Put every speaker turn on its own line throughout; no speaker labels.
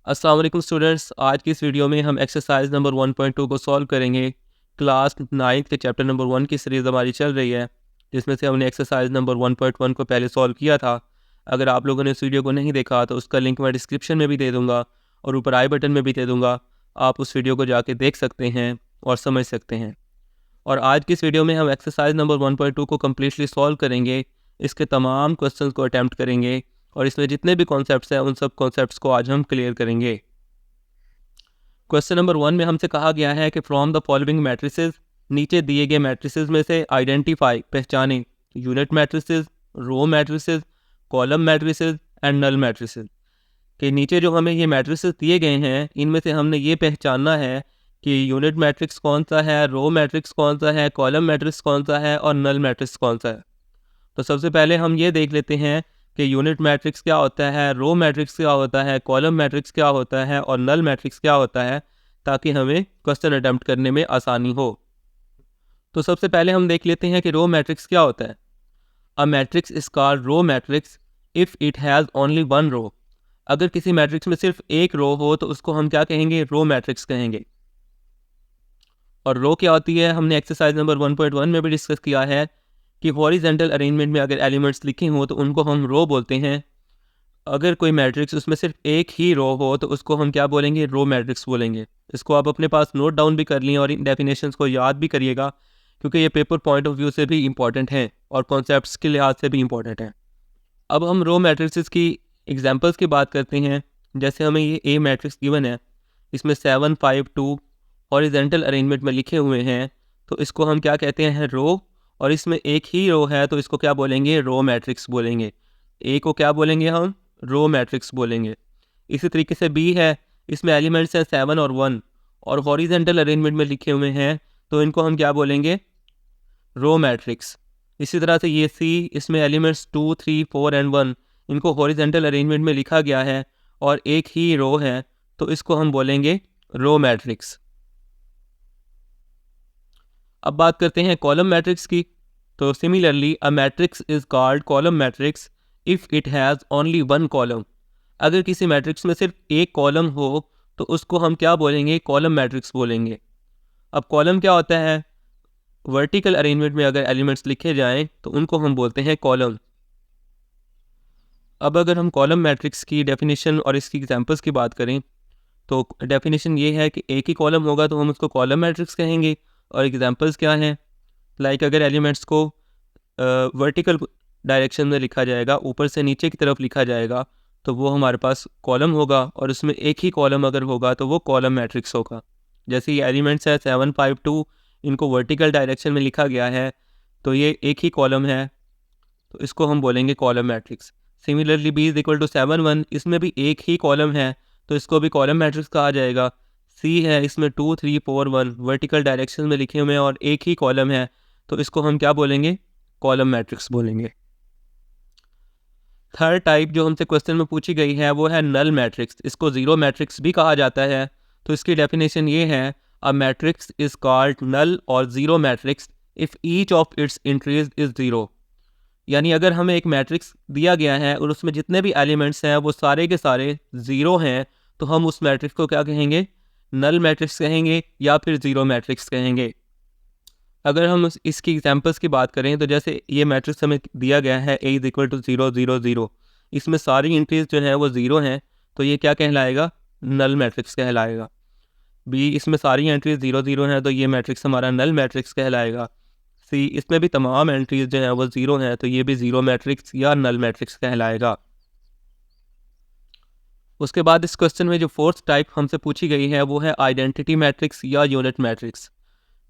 अस्सलाम वालेकुम स्टूडेंट्स, आज की इस वीडियो में हम एक्सरसाइज नंबर 1.2 को सॉल्व करेंगे। क्लास 9th के चैप्टर नंबर 1 की सीरीज़ हमारी चल रही है, जिसमें से हमने एक्सरसाइज नंबर 1.1 को पहले सॉल्व किया था। अगर आप लोगों ने इस वीडियो को नहीं देखा तो उसका लिंक मैं डिस्क्रिप्शन में भी दे दूँगा और ऊपर आई बटन में भी दे दूँगा। आप उस वीडियो को जाके देख सकते हैं और समझ सकते हैं। और आज की इस वीडियो में हम एक्सरसाइज नंबर 1.2 को कम्प्लीटली सॉल्व करेंगे। इसके तमाम क्वेश्चंस को अटैम्प्ट करेंगे और इसमें जितने भी कॉन्सेप्ट्स हैं उन सब कॉन्सेप्ट्स को आज हम क्लियर करेंगे। क्वेश्चन नंबर 1 में हमसे कहा गया है कि फ्रॉम द फॉलोइंग मैट्रिसेस, नीचे दिए गए मैट्रिसेस में से आइडेंटिफाई पहचानें unit matrices, row matrices, column matrices and null matrices. कि नीचे जो हमें ये मैट्रिसेस दिए गए हैं इनमें से हमने ये पहचानना है कि यूनिट मैट्रिक्स कौन सा है, रो मैट्रिक्स कौन सा है, कॉलम मैट्रिक्स कौन सा है और नल मैट्रिक्स कौन सा है। तो सबसे पहले हम ये देख लेते हैं कि यूनिट मैट्रिक्स क्या होता है, रो मैट्रिक्स क्या होता है, कॉलम मैट्रिक्स क्या होता है और नल मैट्रिक्स क्या होता है, ताकि हमें क्वेश्चन अटैम्प्ट करने में आसानी हो। तो सबसे पहले हम देख लेते हैं कि रो मैट्रिक्स क्या होता है। A matrix is called row matrix if it has only one row. अगर किसी मैट्रिक्स में सिर्फ एक रो हो तो उसको हम क्या कहेंगे, रो मैट्रिक्स कहेंगे। और रो क्या होती है हमने एक्सरसाइज नंबर 1.1 में भी डिस्कस किया है कि हॉरिजॉन्टल अरेंजमेंट में अगर एलिमेंट्स लिखे हों तो उनको हम रो बोलते हैं। अगर कोई मैट्रिक्स उसमें सिर्फ एक ही रो हो तो उसको हम क्या बोलेंगे, रो मैट्रिक्स बोलेंगे। इसको आप अपने पास नोट डाउन भी कर लिए और इन डेफिनेशंस को याद भी करिएगा, क्योंकि ये पेपर पॉइंट ऑफ व्यू से भी इंपॉर्टेंट हैं और कॉन्सेप्ट्स के लिहाज से भी इंपॉर्टेंट हैं। अब हम रो मैट्रिक्स की एग्जांपल्स की बात करते हैं। जैसे हमें ये ए मैट्रिक्स गिवन है, इसमें 7 5 2 हॉरिजॉन्टल अरेंजमेंट में लिखे हुए हैं, तो इसको हम क्या कहते हैं, रो। और इसमें एक ही रो है तो इसको क्या बोलेंगे, रो मैट्रिक्स बोलेंगे। ए को क्या बोलेंगे हम, रो मैट्रिक्स बोलेंगे। इसी तरीके से बी है, इसमें एलिमेंट्स हैं 7 और 1 और हॉरिजॉन्टल अरेंजमेंट में लिखे हुए हैं, तो इनको हम क्या बोलेंगे, रो मैट्रिक्स। इसी तरह से ये सी, इसमें एलिमेंट्स 2 3 4 एंड 1, इनको हॉरिजॉन्टल अरेंजमेंट में लिखा गया है और एक ही रो है, तो इसको हम बोलेंगे रो मैट्रिक्स। अब बात करते हैं कॉलम मैट्रिक्स की। तो similarly a matrix is called column matrix if it has only one column. अगर किसी मैट्रिक्स में सिर्फ एक कॉलम हो तो उसको हम क्या बोलेंगे, कॉलम मैट्रिक्स बोलेंगे। अब कॉलम क्या होता है, वर्टिकल अरेंजमेंट में अगर एलिमेंट्स लिखे जाएं तो उनको हम बोलते हैं कॉलम। अब अगर हम कॉलम मैट्रिक्स की डेफिनेशन और इसकी एग्जांपल्स की बात करें तो डेफिनेशन ये है कि एक ही कॉलम होगा तो हम उसको कॉलम मैट्रिक्स कहेंगे। और एग्जांपल्स क्या हैं, लाइक अगर एलिमेंट्स को वर्टिकल डायरेक्शन में लिखा जाएगा, ऊपर से नीचे की तरफ लिखा जाएगा, तो वो हमारे पास कॉलम होगा। और उसमें एक ही कॉलम अगर होगा तो वो कॉलम मैट्रिक्स होगा। जैसे ये एलिमेंट्स है 7 5 2, इनको वर्टिकल डायरेक्शन में लिखा गया है तो ये एक ही कॉलम है, तो इसको हम बोलेंगे column matrix. Similarly B is equal to 7 1, इसमें भी एक ही कॉलम है तो इसको भी कॉलम मैट्रिक्स कहा जाएगा। सी है, इसमें 2 3 4 1 वर्टिकल डायरेक्शन में लिखे हुए हैं और एक ही कॉलम है, तो इसको हम क्या बोलेंगे, कॉलम मैट्रिक्स बोलेंगे। थर्ड टाइप जो हमसे क्वेश्चन में पूछी गई है वो है नल मैट्रिक्स। इसको जीरो मैट्रिक्स भी कहा जाता है। तो इसकी डेफिनेशन ये है, a matrix is called null और zero matrix if each of its entries is zero. यानी अगर हमें एक मैट्रिक्स दिया गया है और उसमें जितने भी एलिमेंट्स हैं वो सारे के सारे ज़ीरो हैं, तो हम उस मैट्रिक्स को क्या कहेंगे, नल मैट्रिक्स कहेंगे या फिर ज़ीरो मैट्रिक्स कहेंगे। अगर हम इसकी एग्जांपल्स की बात करें तो जैसे ये मैट्रिक्स हमें दिया गया है ए इज इक्वल टू 0 0 0, इसमें सारी एंट्रीज जो हैं वो ज़ीरो हैं, तो ये क्या कहलाएगा, नल मैट्रिक्स कहलाएगा। बी, इसमें सारी एंट्रीज 0 0 हैं तो ये मैट्रिक्स हमारा नल मैट्रिक्स कहलाएगा। सी, इसमें भी तमाम एंट्रीज जो हैं वो ज़ीरो हैं तो ये भी ज़ीरो मैट्रिक्स या नल मैट्रिक्स कहलाएगा। उसके बाद इस क्वेश्चन में जो फोर्थ टाइप हमसे पूछी गई है वो है आइडेंटिटी मैट्रिक्स या यूनिट मैट्रिक्स।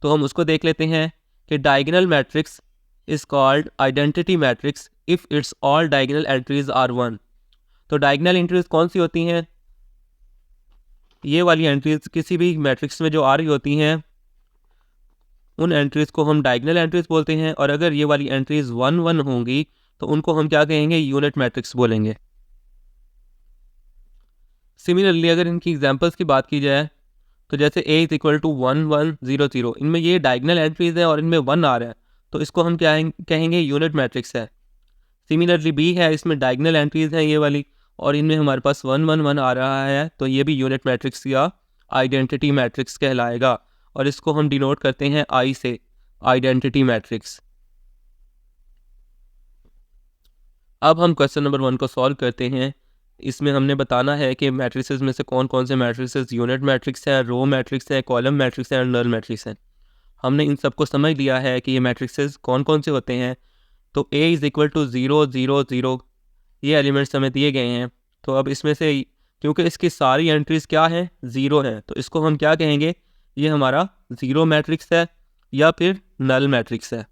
तो हम उसको देख लेते हैं कि diagonal matrix is called identity matrix if it's all diagonal entries are 1। तो डायगोनल एंट्रीज कौन सी होती हैं, ये वाली एंट्रीज किसी भी मैट्रिक्स में जो आ रही होती हैं उन एंट्रीज को हम डायगोनल एंट्रीज बोलते हैं। और अगर ये वाली एंट्रीज 1 1 होंगी तो उनको हम क्या कहेंगे, यूनिट मैट्रिक्स बोलेंगे। सिमिलरली अगर इनकी एग्जांपल्स की बात की जाए तो जैसे a इज इक्वल टू 1 1 0 0, इनमें ये डायगोनल एंट्रीज है और इनमें 1 आ रहा है, तो इसको हम क्या कहेंगे, यूनिट मैट्रिक्स है। सिमिलरली b है, इसमें डायगोनल एंट्रीज हैं ये वाली और इनमें हमारे पास 1 1 1 आ रहा है, तो ये भी यूनिट मैट्रिक्स या आइडेंटिटी मैट्रिक्स कहलाएगा और इसको हम डिनोट करते हैं आई से, आइडेंटिटी मैट्रिक्स। अब हम क्वेश्चन नंबर 1 को सॉल्व करते हैं। इसमें हमने बताना है कि मैट्रिसेस में से कौन कौन से मैट्रिसेस यूनिट मैट्रिक्स है, रो मैट्रिक्स है, कॉलम मैट्रिक्स है और नल मैट्रिक्स है। हमने इन सबको समझ लिया है कि ये मैट्रिसेस कौन कौन से होते हैं। तो A इज़ इक्वल टू 0 0 0 ये एलिमेंट्स हमें दिए गए हैं। तो अब इसमें से क्योंकि इसकी सारी एंट्रीज़ क्या है, ज़ीरो है, तो इसको हम क्या कहेंगे, ये हमारा ज़ीरो मैट्रिक्स है या फिर नल मैट्रिक्स है।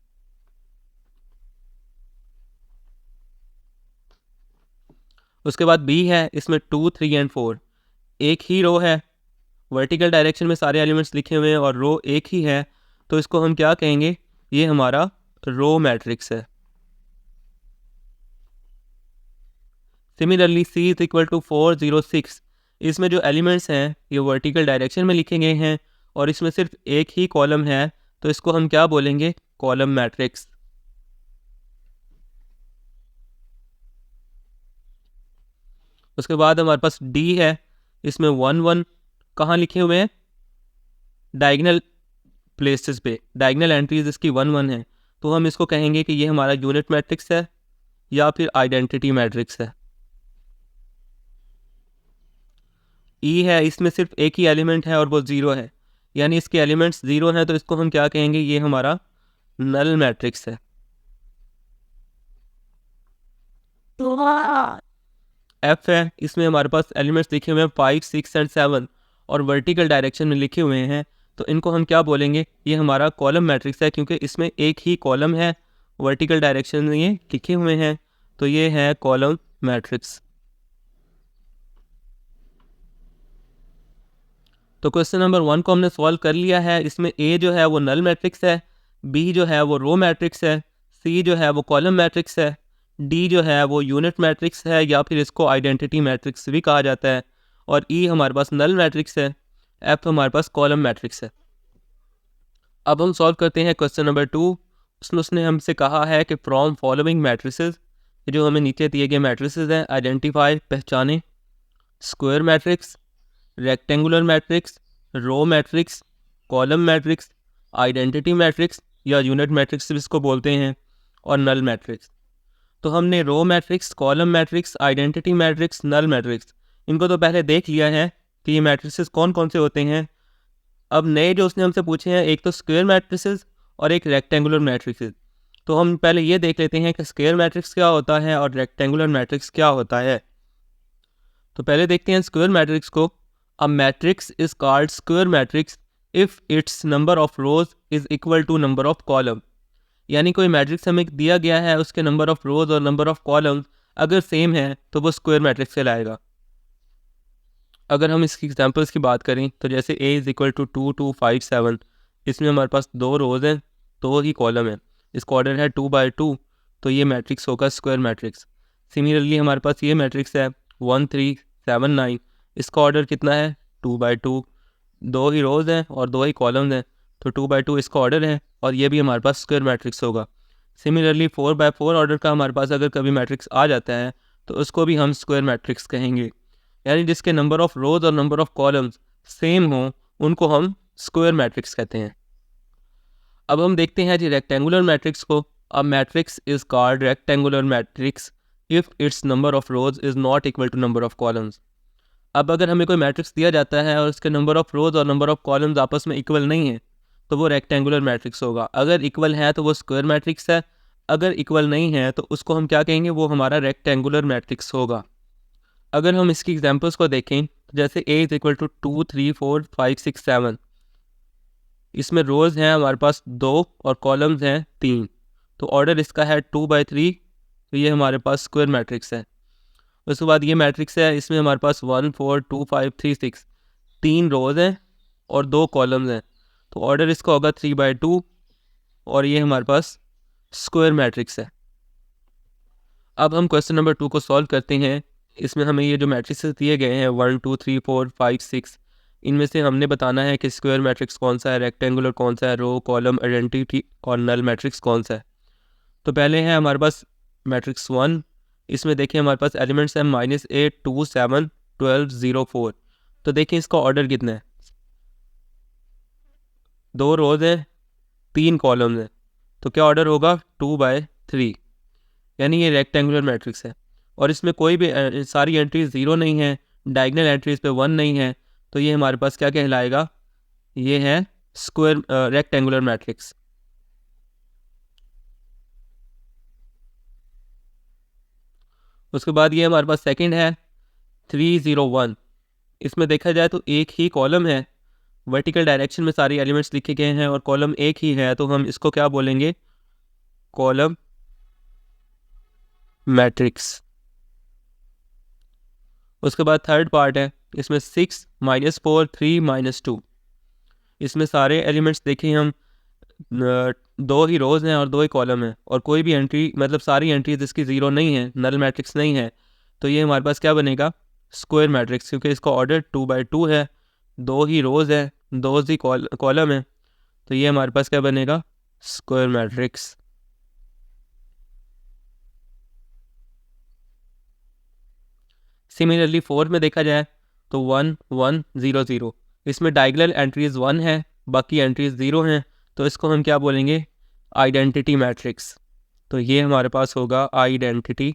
उसके बाद B है, इसमें 2 3 एंड 4 एक ही रो है, वर्टिकल डायरेक्शन में सारे एलिमेंट्स लिखे हुए हैं और रो एक ही है, तो इसको हम क्या कहेंगे, ये हमारा रो मैट्रिक्स है। Similarly C is equal to 4 0 6 इसमें जो एलिमेंट्स हैं ये वर्टिकल डायरेक्शन में लिखे गए हैं और इसमें सिर्फ एक ही कॉलम है, तो इसको हम क्या बोलेंगे, कॉलम मैट्रिक्स। उसके बाद हमारे पास D है, इसमें 1 1 कहाँ लिखे हुए हैं, डायगनल प्लेसेस पे, डायगनल एंट्रीज इसकी 1 1 है, तो हम इसको कहेंगे कि ये हमारा यूनिट मैट्रिक्स है या फिर आइडेंटिटी मैट्रिक्स है। E है, इसमें सिर्फ एक ही एलिमेंट है और वो ज़ीरो है, यानी इसके एलिमेंट्स ज़ीरो हैं, तो इसको हम क्या कहेंगे, ये हमारा नल मैट्रिक्स है। F है, इसमें हमारे पास एलिमेंट्स लिखे हुए हैं 5 6 एंड 7 और वर्टिकल डायरेक्शन में लिखे हुए हैं, तो इनको हम क्या बोलेंगे, ये हमारा कॉलम मैट्रिक्स है, क्योंकि इसमें एक ही कॉलम है, वर्टिकल डायरेक्शन में ये लिखे हुए हैं, तो ये है कॉलम मैट्रिक्स। तो क्वेश्चन नंबर 1 को हमने सॉल्व कर लिया है। इसमें A जो है वो नल मैट्रिक्स है, B जो है वो रो मैट्रिक्स है, C जो है वो कॉलम मैट्रिक्स है, D जो है वो यूनिट मैट्रिक्स है या फिर इसको आइडेंटिटी मैट्रिक्स भी कहा जाता है, और E हमारे पास नल मैट्रिक्स है, F हमारे पास कॉलम मैट्रिक्स है। अब हम सॉल्व करते हैं क्वेश्चन नंबर 2। उसमें उसने हमसे कहा है कि फ्रॉम फॉलोइंग मैट्रिसेस, जो हमें नीचे दिए गए मैट्रिसेस हैं, आइडेंटिफाई पहचाने square matrix, rectangular matrix, row matrix, column matrix, identity matrix या यूनिट मैट्रिक्स इसको बोलते हैं, और नल मैट्रिक्स। तो हमने row matrix, column matrix, identity matrix, null matrix, इनको तो पहले देख लिया है कि ये मैट्रिसेस कौन कौन से होते हैं। अब नए जो उसने हमसे पूछे हैं, एक तो स्क्वायर मैट्रिसेस और एक रेक्टेंगुलर मैट्रिक्स। तो हम पहले ये देख लेते हैं कि स्क्वायर मैट्रिक्स क्या होता है और रेक्टेंगुलर मैट्रिक्स क्या होता है। तो पहले देखते हैं स्क्वायर मैट्रिक्स को। A matrix is called square matrix if its number of rows is equal to number of column। यानी कोई मैट्रिक्स हमें दिया गया है, उसके नंबर ऑफ रोज और नंबर ऑफ कॉलम्स अगर सेम है तो वो स्क्वायर मैट्रिक्स कहलाएगा। अगर हम इसकी एग्जांपल्स की बात करें तो जैसे A इज़ इक्वल टू 2 2 5 7, इसमें हमारे पास 2 रोज हैं, 2 ही कॉलम है, इसका ऑर्डर है 2 बाई 2, तो ये मैट्रिक्स होगा स्क्वायर मैट्रिक्स। सिमिलरली हमारे पास ये मैट्रिक्स है 1 3 7 9, इसका ऑर्डर कितना है 2 बाई 2, 2 ही रोज़ हैं और 2 ही कॉलम्स हैं, तो 2 बाई 2 इसका ऑर्डर है और ये भी हमारे पास स्क्वायर मैट्रिक्स होगा। सिमिलरली 4 बाई 4 ऑर्डर का हमारे पास अगर कभी मैट्रिक्स आ जाता है तो उसको भी हम स्क्वायर मैट्रिक्स कहेंगे, यानी जिसके नंबर ऑफ़ रोज़ और नंबर ऑफ़ कॉलम्स सेम हो उनको हम स्क्वायर मैट्रिक्स कहते हैं। अब हम देखते हैं जी रेक्टेंगुलर मैट्रिक्स को। A matrix is called rectangular matrix if it's number of rows is not equal to number of columns. अब अगर हमें कोई मैट्रिक्स दिया जाता है और उसके नंबर ऑफ़ रोज़ और नंबर ऑफ़ कॉलम्स आपस में इक्वल नहीं है तो वो रेक्टेंगुलर मैट्रिक्स होगा। अगर इक्वल है तो वो स्क्वायर मैट्रिक्स है, अगर इक्वल नहीं है तो उसको हम क्या कहेंगे, वो हमारा रेक्टेंगुलर मैट्रिक्स होगा। अगर हम इसकी एग्जांपल्स को देखें तो जैसे A इज़ इक्वल टू 2 3 4 5 6 7, इसमें रोज़ हैं हमारे पास 2 और कॉलम्स हैं 3, तो ऑर्डर इसका है 2 बाई 3, तो ये हमारे पास स्क्वायर मैट्रिक्स है। उसके बाद ये मैट्रिक्स है, इसमें हमारे पास 1 4 2 5 3 6, 3 रोज़ हैं और 2 कॉलम्स हैं, तो ऑर्डर इसका होगा 3 बाई 2 और ये हमारे पास स्क्वायर मैट्रिक्स है। अब हम क्वेश्चन नंबर 2 को सॉल्व करते हैं। इसमें हमें ये जो मैट्रिक्स दिए गए हैं 1 2 3 4 5 6, इनमें से हमने बताना है कि स्क्वायर मैट्रिक्स कौन सा है, रेक्टेंगुलर कौन सा है, रो कॉलम आइडेंटिटी और नल मैट्रिक्स कौन सा है। तो पहले है हमारे पास मैट्रिक्स 1, इसमें देखिए हमारे पास एलिमेंट्स हैं -8, 2, 7, 12, 0, 4। तो देखिए इसका ऑर्डर कितना है, 2 रोज हैं, 3 कॉलम्स हैं, तो क्या ऑर्डर होगा 2/3, यानी ये रेक्टेंगुलर मैट्रिक्स है। और इसमें कोई भी सारी एंट्रीज 0 नहीं है, डायगनल एंट्रीज पे 1 नहीं है, तो ये हमारे पास क्या कहलाएगा, ये है स्क्वायर रेक्टेंगुलर मैट्रिक्स। उसके बाद ये हमारे पास सेकंड है 301। इसमें देखा जाए तो एक ही कॉलम है, वर्टिकल डायरेक्शन में सारे एलिमेंट्स लिखे गए हैं और कॉलम एक ही है, तो हम इसको क्या बोलेंगे, कॉलम मैट्रिक्स। उसके बाद थर्ड पार्ट है, इसमें 6, -4, 3, -2। इसमें सारे एलिमेंट्स देखें हम, 2 ही रोज हैं और 2 ही कॉलम है, और कोई भी एंट्री मतलब सारी एंट्रीज इसकी 0 नहीं है, नल मैट्रिक्स नहीं है, तो ये हमारे पास क्या बनेगा, स्क्वायर मैट्रिक्स, क्योंकि इसका ऑर्डर 2/2 है, 2 ही रोज है, 2 ही कॉलम है, तो ये हमारे पास क्या बनेगा, स्क्वायर मैट्रिक्स। सिमिलरली फोर्थ में देखा जाए तो 1, 1, 0, 0। इसमें डायगोनल एंट्रीज 1 है, बाकी एंट्रीज 0 हैं, तो इसको हम क्या बोलेंगे, आइडेंटिटी मैट्रिक्स। तो ये हमारे पास होगा आइडेंटिटी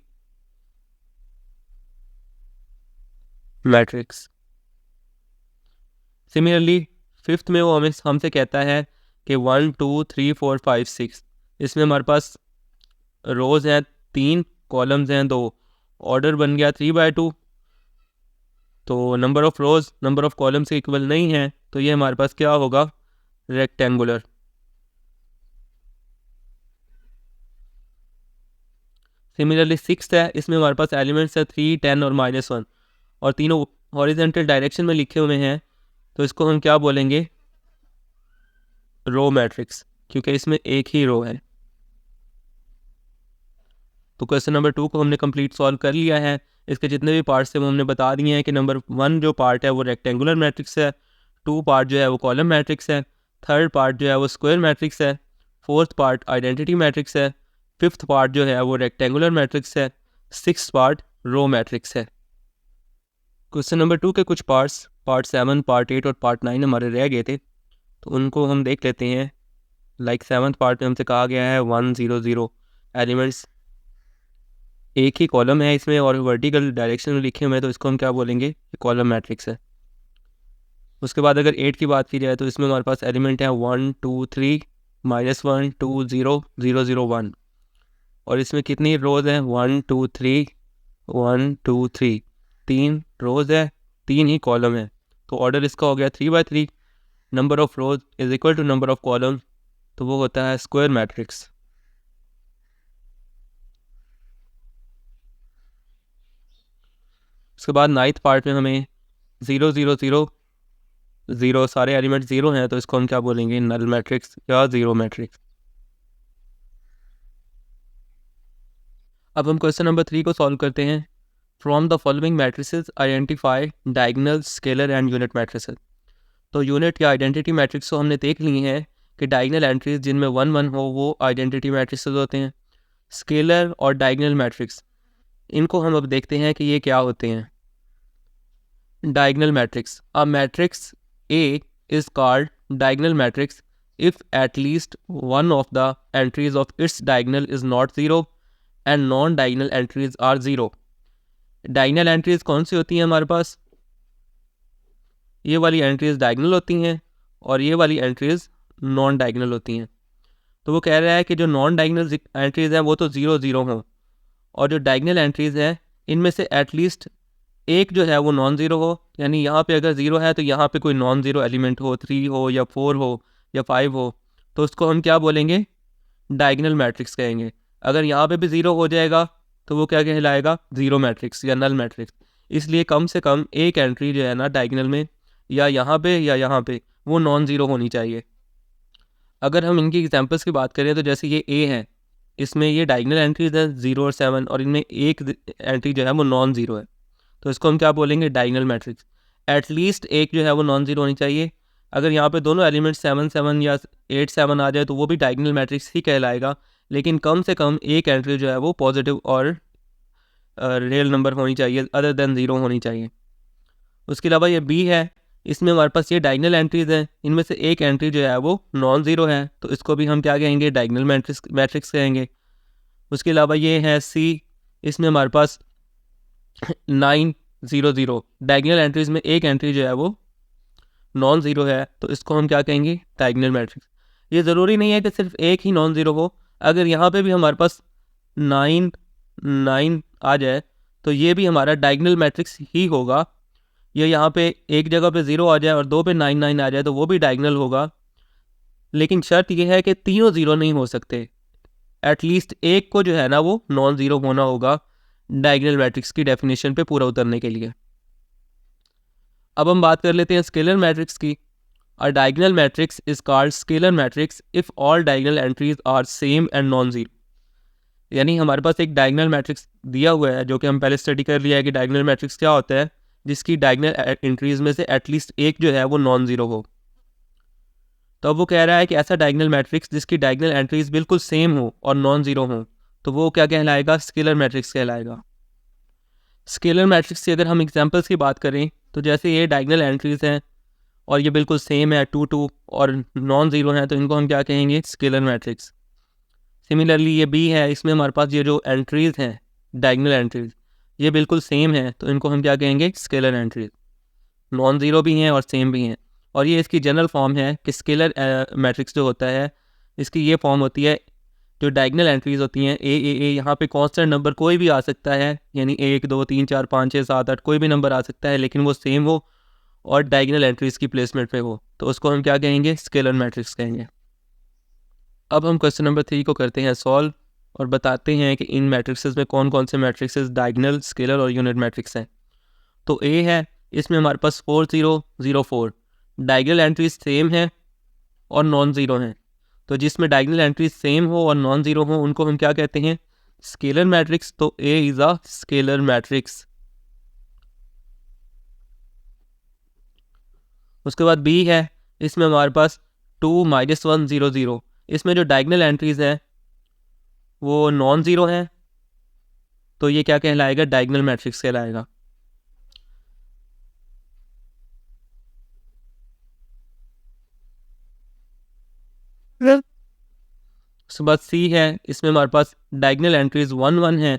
मैट्रिक्स। सिमिलरली फिफ्थ में वो हमसे कहता है कि 1, 2, 3, 4, 5, 6। इसमें हमारे पास रोज हैं 3, कॉलम्स हैं 2, ऑर्डर बन गया 3/2, तो number of rose number of columns के इक्वल नहीं है, तो ये हमारे पास क्या होगा, रेक्टेंगुलर। सिमिलरली सिक्स्थ है, इसमें हमारे पास एलिमेंट्स है 3, 10 और -1, और तीनों हॉरिजॉन्टल डायरेक्शन में लिखे हुए हैं, तो इसको हम क्या बोलेंगे, रो मैट्रिक्स, क्योंकि इसमें एक ही रो है। तो क्वेश्चन नंबर 2 को हमने कंप्लीट सॉल्व कर लिया है। इसके जितने भी पार्ट्स थे वो हमने बता दिए हैं कि नंबर 1 जो पार्ट है वो रेक्टेंगुलर मैट्रिक्स है, 2 पार्ट जो है वो कॉलम मैट्रिक्स है, थर्ड पार्ट जो है वो स्क्वायर मैट्रिक्स है, फोर्थ पार्ट आइडेंटिटी मैट्रिक्स है, फिफ्थ पार्ट जो है वो रेक्टेंगुलर मैट्रिक्स है, सिक्स्थ पार्ट रो मैट्रिक्स है। क्वेश्चन नंबर 2 के कुछ पार्ट्स, पार्ट 7, पार्ट 8 और पार्ट 9 हमारे रह गए थे, तो उनको हम देख लेते हैं। लाइक 7th पार्ट में हमसे कहा गया है 1, 0, 0 एलिमेंट्स, एक ही कॉलम है इसमें और वर्टिकल डायरेक्शन में लिखे हुए हैं, तो इसको हम क्या बोलेंगे, कॉलम मैट्रिक्स है। उसके बाद अगर 8 की बात की जाए तो इसमें हमारे पास एलिमेंट है 1, 2, 3, -1, 2, 0, 0, 0, 1, और इसमें कितनी रोज हैं, 1, 2, 3, 1, 2, 3, 3 रोज है, 3 ही कॉलम है, तो ऑर्डर इसका हो गया 3/3। Number of rows is equal to number of column, तो वो होता है स्क्वायर मैट्रिक्स। उसके बाद 9th पार्ट में हमें 0, 0, 0, 0 सारे एलिमेंट 0 हैं, तो इसको हम क्या बोलेंगे, नल मैट्रिक्स या जीरो मैट्रिक्स। अब हम क्वेश्चन नंबर 3 को सॉल्व करते हैं। From the following matrices identify diagonal, scalar and unit matrices. तो यूनिट या आइडेंटिटी मैट्रिक्स को हमने देख ली है कि डायगोनल एंट्रीज जिनमें 1, 1 हो वो आइडेंटिटी मैट्रिसेस होते हैं। स्केलर और डायगोनल मैट्रिक्स, इनको हम अब देखते हैं कि ये क्या होते हैं। Diagonal matrix. A matrix A is called diagonal matrix if at least one of the entries of its diagonal is not 0 and non-diagonal entries are 0. Diagonal entries कौन सी होती हैं हमारे पास, ये वाली एंट्रीज diagonal होती हैं और ये वाली एंट्रीज नॉन डायगनल होती हैं। तो वो कह रहा है कि जो नॉन डायगनल एंट्रीज हैं वो तो 0, 0 हों, और जो डायगनल एंट्रीज हैं इनमें से एटलीस्ट एक जो है वो नॉन ज़ीरो हो, यानी यहाँ पे अगर 0 है तो यहाँ पे कोई नॉन ज़ीरो एलिमेंट हो, 3 हो या 4 हो या 5 हो, तो उसको हम क्या बोलेंगे, डायगोनल मैट्रिक्स कहेंगे। अगर यहाँ पे भी 0 हो जाएगा तो वो क्या कहलाएगा, ज़ीरो मैट्रिक्स या नल मैट्रिक्स। इसलिए कम से कम एक एंट्री जो है ना डायगोनल में, या यहाँ पे या यहाँ पे, वो नॉन ज़ीरो होनी चाहिए। अगर हम इनकी एग्जाम्पल्स की बात करें तो जैसे ये ए है, इसमें ये डायगोनल एंट्रीज है 0 और 7, और इनमें एक एंट्री जो है वो नॉन ज़ीरो है, तो इसको हम क्या बोलेंगे, डायगोनल मैट्रिक्स। एटलीस्ट एक जो है वो नॉन ज़ीरो होनी चाहिए। अगर यहाँ पे दोनों एलिमेंट 7, 7 या 8, 7 आ जाए तो वो भी डायगोनल मैट्रिक्स ही कहलाएगा, लेकिन कम से कम एक एंट्री जो है वो पॉजिटिव और रियल नंबर होनी चाहिए अदर देन 0 होनी चाहिए। उसके अलावा ये बी है, इसमें हमारे पास ये डायगनल एंट्रीज हैं, इनमें से एक एंट्री जो है वो नॉन ज़ीरो है, तो इसको भी हम क्या कहेंगे, डायगनल मैट्रिक्स कहेंगे। उसके अलावा ये है सी, इसमें हमारे पास 900 डायगनल एंट्रीज में एक एंट्री जो है वो नॉन ज़ीरो है, तो इसको हम क्या कहेंगे, डायगनल मैट्रिक्स। ये ज़रूरी नहीं है कि सिर्फ एक ही नॉन ज़ीरो हो, अगर यहाँ पे भी हमारे पास 9 आ जाए तो ये भी हमारा डायगनल मैट्रिक्स ही होगा। ये यहाँ पे एक जगह पे 0 आ जाए और 2 पे 9 आ जाए तो वो भी डायगनल होगा, लेकिन शर्त यह है कि तीनों 0 नहीं हो सकते, एटलीस्ट एक को जो है ना वो नॉन ज़ीरो होना होगा डायगनल मैट्रिक्स की डेफिनेशन पे पूरा उतरने के लिए। अब हम बात कर लेते हैं स्केलर मैट्रिक्स की। A diagonal matrix is called scalar matrix if all diagonal entries are same and non zero. यानी हमारे पास एक डायगनल मैट्रिक्स दिया हुआ है, जो कि हम पहले स्टडी कर लिया है कि डायगनल मैट्रिक्स क्या होता है, जिसकी डायगनल एंट्रीज में से एटलीस्ट एक जो है वो नॉन ज़ीरो हो। तो अब वो कह रहा है कि ऐसा डायगनल मैट्रिक्स जिसकी डायगनल एंट्रीज बिल्कुल सेम हो और नॉन ज़ीरो हो, तो वो क्या कहलाएगा, स्केलर मैट्रिक्स कहलाएगा। स्केलर मैट्रिक्स की अगर हम एग्जांपल्स की बात करें तो जैसे ये डायगनल एंट्रीज हैं और ये बिल्कुल सेम है 2 2 और नॉन ज़ीरो है, तो इनको हम क्या कहेंगे, स्केलर मैट्रिक्स। सिमिलरली ये बी है, इसमें हमारे पास ये जो एंट्रीज हैं डायगनल एंट्रीज ये बिल्कुल सेम है, तो इनको हम क्या कहेंगे, स्केलर एंट्रीज। नॉन ज़ीरो भी हैं और सेम भी हैं, और ये इसकी जनरल फॉर्म है कि स्केलर मैट्रिक्स जो होता है इसकी ये फॉर्म होती है, जो डायगनल एंट्रीज होती हैं ए यहाँ पे कांस्टेंट नंबर कोई भी आ सकता है, यानी 1 2 3 4 5 6 7 8 कोई भी नंबर आ सकता है, लेकिन वो सेम हो और डायगनल एंट्रीज की प्लेसमेंट पे हो, तो उसको हम क्या कहेंगे, स्केलर मैट्रिक्स कहेंगे। अब हम क्वेश्चन नंबर 3 को करते हैं सॉल्व और बताते हैं कि इन मैट्रिक्सेस में कौन कौन से मैट्रिक्सेस डायगनल, स्केलर और यूनिट मैट्रिक्स हैं। तो ए है, इसमें हमारे पास 4 0 0 4 डायगनल एंट्रीज सेम है और नॉन ज़ीरो हैं, तो जिसमें डायगनल एंट्रीज सेम हो और नॉन ज़ीरो हो उनको हम क्या कहते हैं, स्केलर मैट्रिक्स। तो A is a scalar matrix. उसके बाद बी है, इसमें हमारे पास 2 -1 0 0, इसमें जो डायगनल एंट्रीज हैं वो नॉन ज़ीरो हैं, तो ये क्या कहलाएगा, डायगनल मैट्रिक्स कहलाएगा। उसके बाद सी है, इसमें हमारे पास डायगनल एंट्रीज 1 1 हैं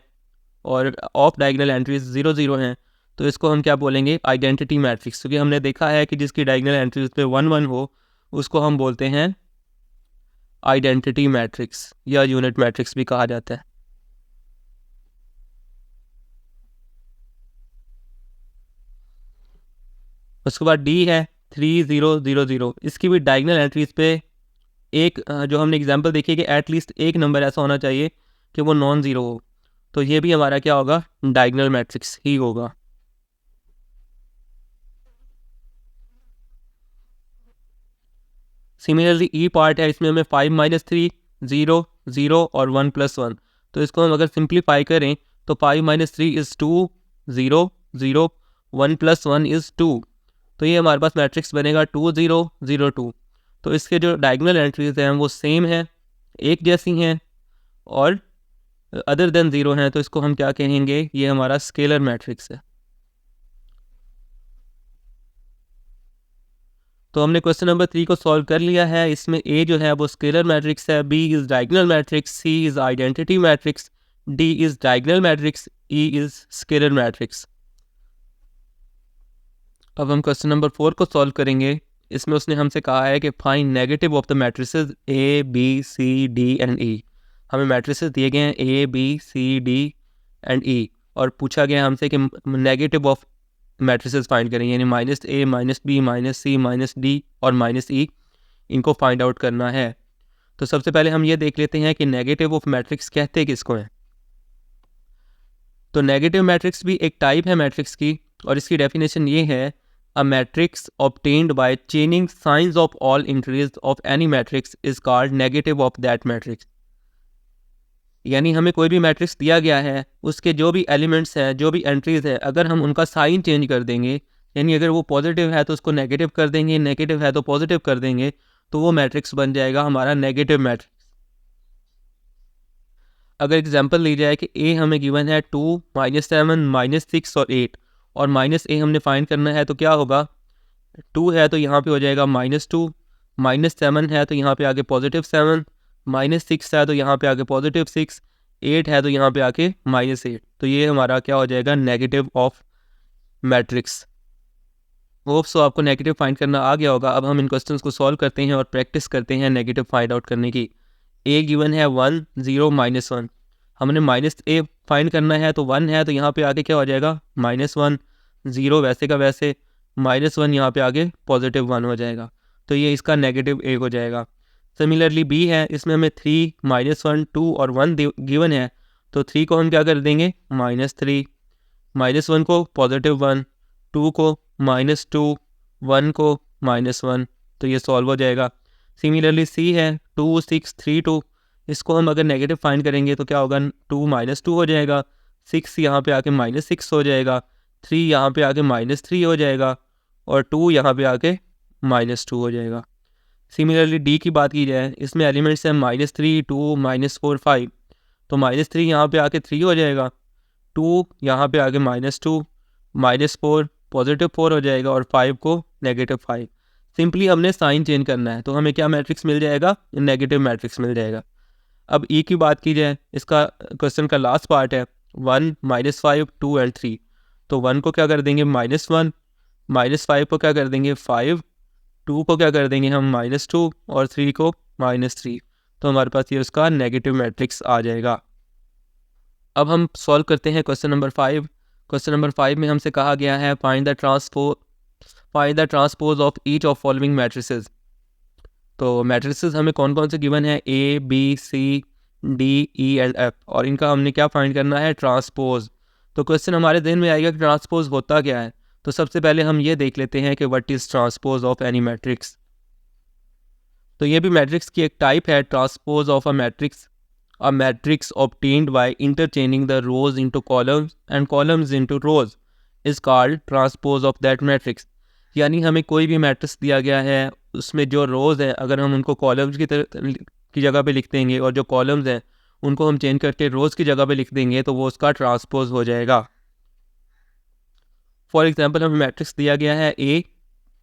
और ऑफ डायगनल एंट्रीज 0 0 हैं, तो इसको हम क्या बोलेंगे, आइडेंटिटी मैट्रिक्स, क्योंकि हमने देखा है कि जिसकी डायगनल एंट्रीज पे 1 1 हो उसको हम बोलते हैं आइडेंटिटी मैट्रिक्स या यूनिट मैट्रिक्स भी कहा जाता है। उसके बाद डी है 3 0 0 0, इसकी भी डायगनल एंट्रीज पे एक जो हमने एग्जांपल देखी है कि एटलीस्ट एक नंबर ऐसा होना चाहिए कि वो नॉन ज़ीरो हो, तो ये भी हमारा क्या होगा, डायगनल मैट्रिक्स ही होगा। सिमिलरली ई पार्ट है, इसमें हमें 5 -3 0 0 और 1 + 1, तो इसको हम अगर सिंप्लीफाई करें तो 5 - 3 इज़ 2 0 0 1 + 1 इज़ 2, तो ये हमारे पास मैट्रिक्स बनेगा 2 0 0 2। तो इसके जो डायगनल एंट्रीज हैं वो सेम हैं, एक जैसी हैं और अदर देन 0 हैं, तो इसको हम क्या कहेंगे, ये हमारा स्केलर मैट्रिक्स है। तो हमने क्वेश्चन नंबर 3 को सॉल्व कर लिया है। इसमें ए जो है वो स्केलर मैट्रिक्स है, B is diagonal matrix, C is identity matrix, D is diagonal matrix, E is scalar matrix. अब हम क्वेश्चन नंबर 4 को सॉल्व करेंगे। इसमें उसने हमसे कहा है कि find negative of the matrices A B C D and E. हमें मैट्रिसेस दिए गए हैं A B C D and E, और पूछा गया हमसे कि नेगेटिव ऑफ मैट्रिसेस फाइंड करें, यानी -a -b -c -d और -e, इनको फाइंड आउट करना है। तो सबसे पहले हम ये देख लेते हैं कि नेगेटिव ऑफ मैट्रिक्स कहते किसको हैं। तो नेगेटिव मैट्रिक्स भी एक टाइप है मैट्रिक्स की, और इसकी डेफिनेशन ये है, a matrix obtained by changing science of all entries of any matrix is called negative of that matrix. यानी हमें कोई भी मैट्रिक्स दिया गया है, उसके जो भी एलिमेंट्स हैं, जो भी एंट्रीज है, अगर हम उनका साइन चेंज कर देंगे, यानी अगर वो पॉजिटिव है तो उसको नेगेटिव कर देंगे, नेगेटिव है तो पॉजिटिव कर देंगे, तो वो मैट्रिक्स बन जाएगा हमारा नेगेटिव मैट्रिक्स। अगर एग्जांपल ली जाए कि ए हमें गिवन है 2, -7, -6 और 8 और माइनस ए हमने फाइंड करना है, तो क्या होगा, 2 है तो यहाँ पे हो जाएगा -2, -7 है तो यहाँ पे आगे +7, -6 है तो यहाँ पे आगे +6, 8 है तो यहाँ पे आके -8। तो ये हमारा क्या हो जाएगा, negative of matrix. Hope so आपको नेगेटिव फाइंड करना आ गया होगा। अब हम इन क्वेश्चंस को सॉल्व करते हैं और प्रैक्टिस करते हैं नेगेटिव फाइंड आउट करने की। ए गिवन है 1, 0, -1। हमने माइनस ए फाइंड करना है, तो 1 है तो यहाँ पे आगे क्या हो जाएगा, -1, 0 वैसे का वैसे, -1 यहाँ पे आगे +1 हो जाएगा। तो ये इसका नेगेटिव ए हो जाएगा। सिमिलरली बी है, इसमें हमें 3, -1, 2 और 1 गिवन है, तो 3 को हम क्या कर देंगे, -3, -1 को +1, 2 को -2, 1 को -1, तो ये सॉल्व हो जाएगा। सिमिलरली सी है 2, 6, 3, 2, इसको हम अगर नेगेटिव फाइंड करेंगे तो क्या होगा, 2 -2 हो जाएगा, 6 यहाँ पे आके -6 हो जाएगा, 3 यहाँ पे आके -3 हो जाएगा और 2 यहाँ पे आके -2 हो जाएगा। सिमिलरली डी की बात की जाए, इसमें एलिमेंट्स हैं -3, 2, -4, 5, तो -3 यहाँ पे आके 3 हो जाएगा, 2 यहाँ पे आगे -2, -4 +4 हो जाएगा और 5 को -5। सिंपली हमने साइन चेंज करना है, तो हमें क्या मैट्रिक्स मिल जाएगा, नेगेटिव मैट्रिक्स मिल जाएगा। अब ई की बात की जाए, इसका क्वेश्चन का लास्ट पार्ट है 1, -5, 2 एंड 3, तो 1 को क्या कर देंगे -1, -5 को क्या कर देंगे 5, 2 को क्या कर देंगे हम -2 और 3 को -3, तो हमारे पास ये उसका नेगेटिव मैट्रिक्स आ जाएगा। अब हम सॉल्व करते हैं क्वेश्चन नंबर 5। क्वेश्चन नंबर 5 में हमसे कहा गया है find the transpose of each of following matrices. तो मैट्रिसेस हमें कौन कौन से गिवन है, A, B, C, D, E and F, और इनका हमने क्या फाइंड करना है, ट्रांसपोज। तो क्वेश्चन हमारे ध्यान में आएगा कि ट्रांसपोज होता क्या है। तो सबसे पहले हम ये देख लेते हैं कि what is transpose of any matrix. तो ये भी मैट्रिक्स की एक टाइप है, transpose of a matrix obtained by interchanging the rows into columns and columns into rows is called transpose of that matrix। यानी हमें कोई भी मैट्रिक्स दिया गया है, उसमें जो रोज़ हैं अगर हम उनको कॉलम्स की जगह पे लिख देंगे और जो कॉलम्स हैं उनको हम चेंज करके रोज़ की जगह पे लिख देंगे, तो वो उसका ट्रांसपोज हो जाएगा। फॉर एग्जांपल हमें मैट्रिक्स दिया गया है ए,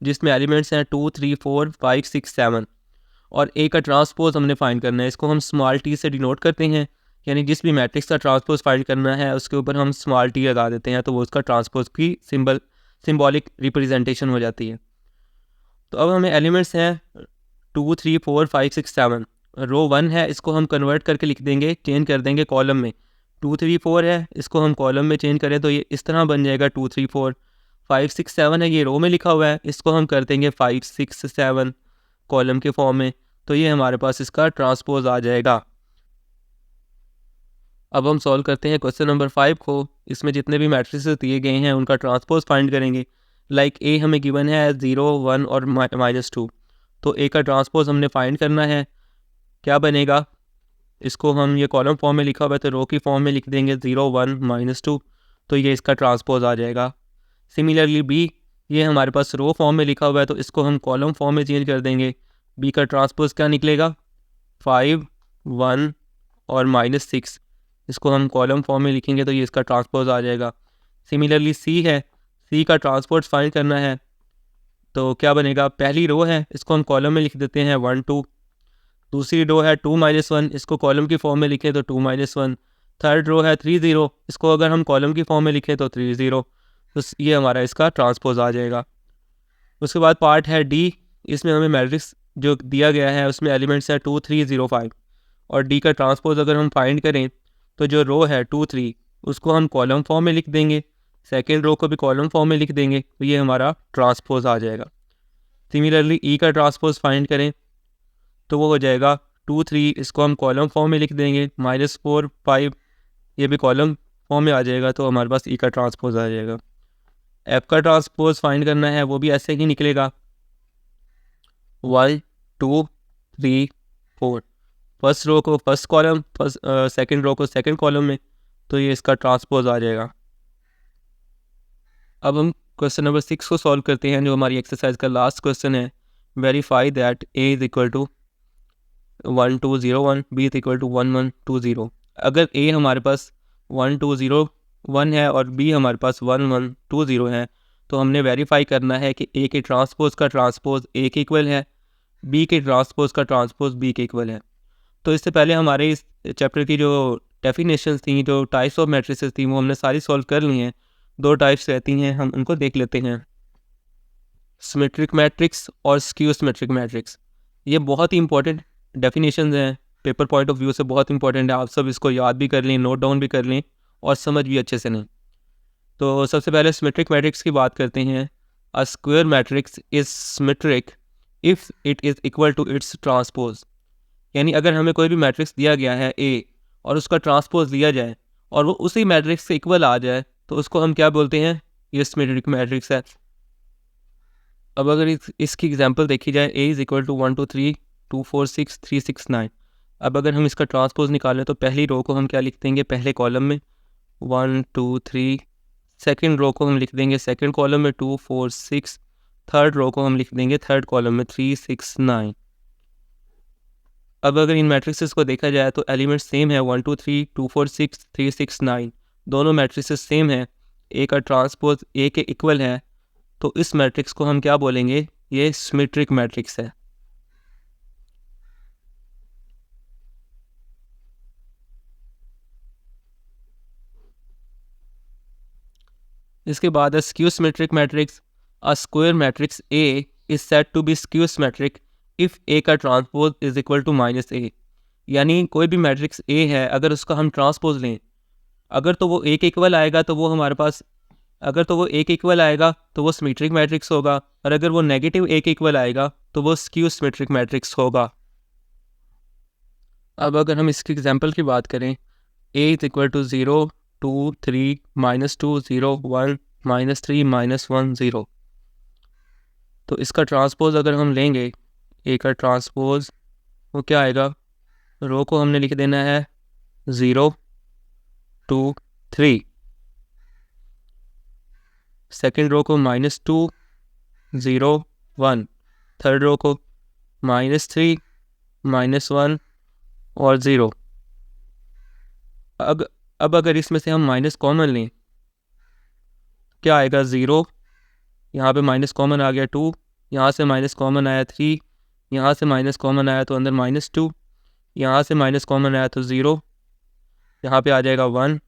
जिसमें एलिमेंट्स हैं 2, 3, 4, 5, 6, 7 और ए का ट्रांसपोज हमने फाइंड करना है। इसको हम स्मॉल टी से डिनोट करते हैं, यानी जिस भी मैट्रिक्स का ट्रांसपोज फाइंड करना है उसके ऊपर हम स्मॉल टी लगा देते हैं, तो वो उसका ट्रांसपोज की सिंबॉलिक रिप्रेजेंटेशन हो जाती है। तो अब हमें एलिमेंट्स हैं 2, 3, 4, 5, 6, 7, रो 1 है, इसको हम कन्वर्ट करके लिख देंगे, चेंज कर देंगे कॉलम में। 2, 3, 4 है, इसको हम कॉलम में चेंज करें तो ये इस तरह बन जाएगा 2, 3, 4। 5, 6, 7 है, ये रो में लिखा हुआ है, इसको हम कर देंगे 5, 6, 7 कॉलम के फॉर्म में, तो ये हमारे पास इसका ट्रांसपोज आ जाएगा। अब हम सॉल्व करते हैं क्वेश्चन नंबर 5 को। इसमें जितने भी मैट्रिसेस दिए गए हैं उनका ट्रांसपोज फाइंड करेंगे। लाइक ए हमें गिवन है 0, 1 और -2, तो ए का ट्रांसपोज हमने फाइंड करना है। क्या बनेगा, इसको हम ये कॉलम फॉर्म में लिखा हुआ है तो रो की फॉर्म में लिख देंगे 0, 1, -2, तो ये इसका ट्रांसपोज आ जाएगा। सिमिलरली बी, ये हमारे पास रो फॉर्म में लिखा हुआ है तो इसको हम कॉलम फॉर्म में चेंज कर देंगे। बी का ट्रांसपोज क्या निकलेगा, 5, 1 और -6, इसको हम कॉलम फॉर्म में लिखेंगे तो ये इसका ट्रांसपोज आ जाएगा। सिमिलरली सी है, सी का ट्रांसपोज फाइंड करना है, तो क्या बनेगा, पहली रो है इसको हम कॉलम में लिख देते हैं 1, 2, दूसरी रो है 2, -1, इसको कॉलम की फॉर्म में लिखें तो 2, -1, थर्ड रो है 3, 0, इसको अगर हम कॉलम की फॉर्म में लिखें तो 3, 0, तो ये हमारा इसका ट्रांसपोज आ जाएगा। उसके बाद पार्ट है डी, इसमें हमें मैट्रिक्स जो दिया गया है उसमें एलिमेंट्स है 2, 3, 0, 5 और डी का ट्रांसपोज अगर हम फाइंड करें तो जो रो है 2, 3 उसको हम कॉलम फॉर्म में लिख देंगे, सेकेंड रो को भी कॉलम फॉर्म में लिख देंगे, तो ये हमारा ट्रांसपोज आ जाएगा। सिमिलरली ई का ट्रांसपोज फाइंड करें तो वो हो जाएगा 2, 3, इसको हम कॉलम फॉर्म में लिख देंगे, -4, 5 ये भी कॉलम फॉर्म में आ जाएगा, तो हमारे पास ई का ट्रांसपोज आ जाएगा। एफ का ट्रांसपोज फाइंड करना है, वो भी ऐसे ही निकलेगा 1, 2, 3, 4, फर्स्ट रो को फर्स्ट कॉलम, सेकंड रो को सेकंड कॉलम में, तो ये इसका ट्रांसपोज आ जाएगा। अब हम क्वेश्चन नंबर 6 को सॉल्व करते हैं, जो हमारी एक्सरसाइज का लास्ट क्वेश्चन है। Verify that A is equal to 1, 2, 0, 1, B is equal to 1, 1, 2, 0। अगर ए हमारे पास 1 2 0 1 है और बी हमारे पास 1 1 2 0 है, तो हमने वेरीफाई करना है कि ए के ट्रांसपोज का ट्रांसपोज ए के इक्वल है, बी के ट्रांसपोज का ट्रांसपोज बी के इक्वल है। तो इससे पहले हमारे इस चैप्टर की जो डेफिनेशंस थी, जो टाइप्स ऑफ मैट्रिसेस थी, वो हमने सारी सॉल्व कर ली हैं। 2 टाइप्स रहती हैं, हम उनको देख लेते हैं। सिमेट्रिक मैट्रिक्स और स्क्यू सिमेट्रिक मैट्रिक्स, ये बहुत ही इंपॉर्टेंट डेफिनेशंस हैं, पेपर पॉइंट ऑफ व्यू से बहुत इंपॉर्टेंट है। आप सब इसको याद भी कर लें, नोट डाउन भी कर लें और समझ भी अच्छे से लें। तो सबसे पहले सिमेट्रिक मैट्रिक्स की बात करते हैं। A square matrix is symmetric if it is equal to its transpose. यानी अगर हमें कोई भी मैट्रिक्स दिया गया है ए और उसका ट्रांसपोज दिया जाए और वो उसी मैट्रिक्स से इक्वल आ जाए, तो उसको हम क्या बोलते हैं? ये सिमेट्रिक मैट्रिक्स है। अब अगर इसकी एग्जांपल देखी जाए, ए इज़ इक्वल टू 1 2 3 2 4 6 3 6 9। अब अगर हम इसका ट्रांसपोज निकालें तो पहली रो को हम क्या लिख देंगे? पहले कॉलम में 1 2 3, सेकंड रो को हम लिख देंगे सेकंड कॉलम में 2 4 6, थर्ड रो को हम लिख देंगे थर्ड कॉलम में 3 6 9। अब अगर इन मैट्रिक्सेस को देखा जाए तो एलिमेंट सेम है, 1 2 3 2 4 6 3 6 9, दोनों मैट्रिक्सेस सेम है। ए का ट्रांसपोज ए के इक्वल है, तो इस मैट्रिक्स को हम क्या बोलेंगे? ये सिमेट्रिक मैट्रिक्स है। इसके बाद है skew symmetric matrix. A square matrix A is said to be skew symmetric if A का transpose is equal to -a। यानी कोई भी मैट्रिक्स ए है, अगर उसका हम ट्रांसपोज लें, अगर तो वो ए के इक्वल आएगा तो वो हमारे पास, अगर तो वो ए के इक्वल आएगा तो वो सिमेट्रिक मैट्रिक्स होगा, और अगर वो नेगेटिव ए के इक्वल आएगा तो वो स्क्यू सिमेट्रिक मैट्रिक्स होगा। अब अगर हम इसकी एग्जांपल की बात करें, ए इज इक्वल टू 0 2 3 -2 0 1 -3 -1 0। तो इसका ट्रांसपोज अगर हम लेंगे, ए का ट्रांसपोज, वो क्या आएगा? रो को हमने लिख देना है 0 2 3, सेकेंड रो को -2 0 1, थर्ड रो को -3 -1 और 0। अब अगर इसमें से हम माइनस कॉमन लें, क्या आएगा? 0, यहाँ पे माइनस कॉमन आ गया 2, यहाँ से माइनस कॉमन आया 3, यहाँ से माइनस कॉमन आया तो अंदर -2, यहाँ से माइनस कॉमन आया तो 0, यहाँ पे आ जाएगा 1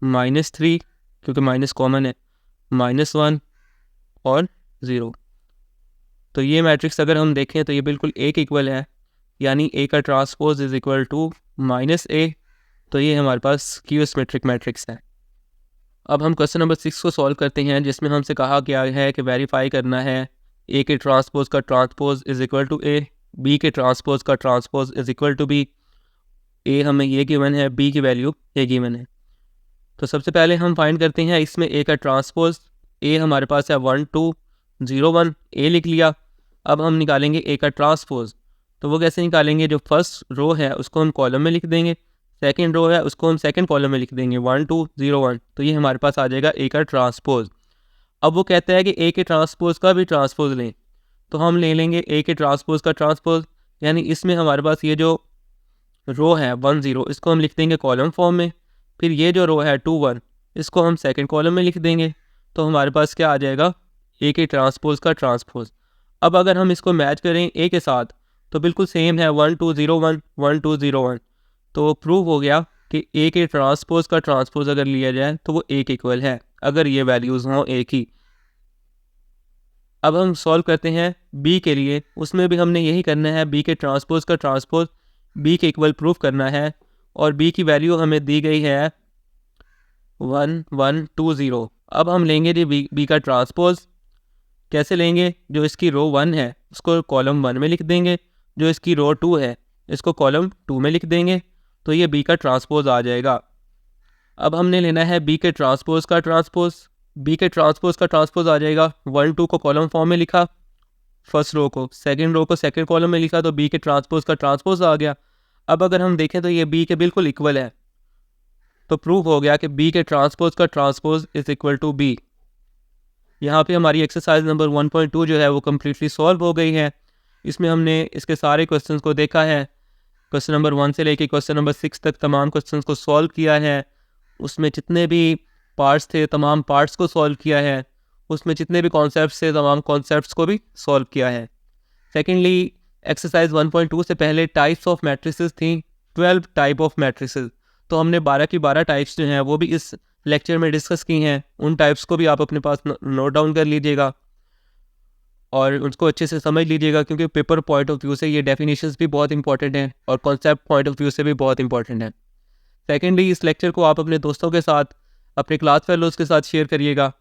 -3 क्योंकि माइनस कॉमन है, -1 और 0। तो ये मैट्रिक्स अगर हम देखें तो ये बिल्कुल ए के इक्वल है, यानी ए का transpose is equal to -a। तो ये हमारे पास स्क्यू सिमेट्रिक मैट्रिक्स है। अब हम क्वेश्चन नंबर 6 को सॉल्व करते हैं, जिसमें हमसे कहा गया है कि वेरीफाई करना है ए के ट्रांसपोज का transpose is equal to A, B के ट्रांसपोज का transpose is equal to B. ए हमें ये गिवन है, बी की वैल्यू ये गिवन है। तो सबसे पहले हम फाइंड करते हैं इसमें ए का ट्रांसपोज। ए हमारे पास है 1 2 0 1, ए लिख लिया। अब हम निकालेंगे ए का ट्रांसपोज। तो वो कैसे निकालेंगे? जो फर्स्ट रो है उसको हम कॉलम में लिख देंगे, सेकंड रो है उसको हम सेकंड कॉलम में लिख देंगे 1 2 0 1। तो ये हमारे पास आ जाएगा ए का ट्रांसपोज। अब वो कहता है कि ए के ट्रांसपोज का भी ट्रांसपोज लें, तो हम ले लेंगे ए के ट्रांसपोज का ट्रांसपोज। यानी इसमें हमारे पास ये जो रो है 1 0, इसको हम लिख देंगे कॉलम फॉर्म में, फिर ये जो रो है 2 1, इसको हम सेकंड कॉलम में लिख देंगे। तो हमारे पास क्या आ जाएगा? ए के ट्रांसपोज का ट्रांसपोज। अब अगर हम इसको मैच करें ए के साथ तो बिल्कुल सेम है, 1 2 0 1 1 2 0 1। तो प्रूव हो गया कि ए के ट्रांसपोज का ट्रांसपोज अगर लिया जाए तो वो ए के इक्वल है, अगर ये वैल्यूज़ हों ए की। अब हम सॉल्व करते हैं बी के लिए, उसमें भी हमने यही करना है, बी के ट्रांसपोज का ट्रांसपोज बी के इक्वल प्रूव करना है। और बी की वैल्यू हमें दी गई है 1 1 2 0। अब हम लेंगे जी बी का ट्रांसपोज। कैसे लेंगे? जो इसकी रो 1 है उसको कॉलम 1 में लिख देंगे, जो इसकी रो 2 है इसको कॉलम 2 में लिख देंगे, तो ये बी का ट्रांसपोज आ जाएगा। अब हमने लेना है बी के ट्रांसपोज का ट्रांसपोज। बी के ट्रांसपोज का ट्रांसपोज आ जाएगा, 1 2 को कॉलम फॉर्म में लिखा फर्स्ट रो को, सेकंड रो को सेकंड कॉलम में लिखा, तो बी के ट्रांसपोज का ट्रांसपोज आ गया। अब अगर हम देखें तो ये बी के बिल्कुल इक्वल है, तो प्रूव हो गया कि बी के ट्रांसपोज का transpose is equal to B. यहाँ पे हमारी एक्सरसाइज नंबर 1.2 जो है वो कम्प्लीटली सॉल्व हो गई है। इसमें हमने इसके सारे क्वेश्चंस को देखा है क्वेश्चन नंबर 1 से लेके क्वेश्चन नंबर 6 तक तमाम क्वेश्चंस को सॉल्व किया है। उसमें जितने भी पार्ट्स थे तमाम पार्ट्स को सॉल्व किया है। उसमें जितने भी कॉन्सेप्ट्स थे तमाम कॉन्सेप्ट्स को भी सॉल्व किया है। सेकेंडली, एक्सरसाइज 1.2 से पहले टाइप्स ऑफ मैट्रिसेस थी, 12 टाइप ऑफ मैट्रिसेस। तो हमने 12 की 12 टाइप्स जो हैं वो भी इस लेक्चर में डिस्कस की हैं। उन टाइप्स को भी आप अपने पास नोट डाउन कर लीजिएगा और उसको अच्छे से समझ लीजिएगा, क्योंकि पेपर पॉइंट ऑफ व्यू से ये डेफिनेशंस भी बहुत इंपॉर्टेंट हैं और कॉन्सेप्ट पॉइंट ऑफ व्यू से भी बहुत इंपॉर्टेंट है। सेकेंडली, इस लेक्चर को आप अपने दोस्तों के साथ, अपने क्लास फेलोज़ के साथ शेयर करिएगा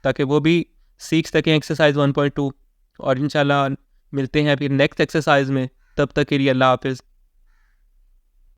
ताकि वो भी सीख सकें एक्सरसाइज 1.2। और इंशाल्लाह मिलते हैं फिर नेक्स्ट एक्सरसाइज में। तब तक के लिए अल्लाह हाफिज़।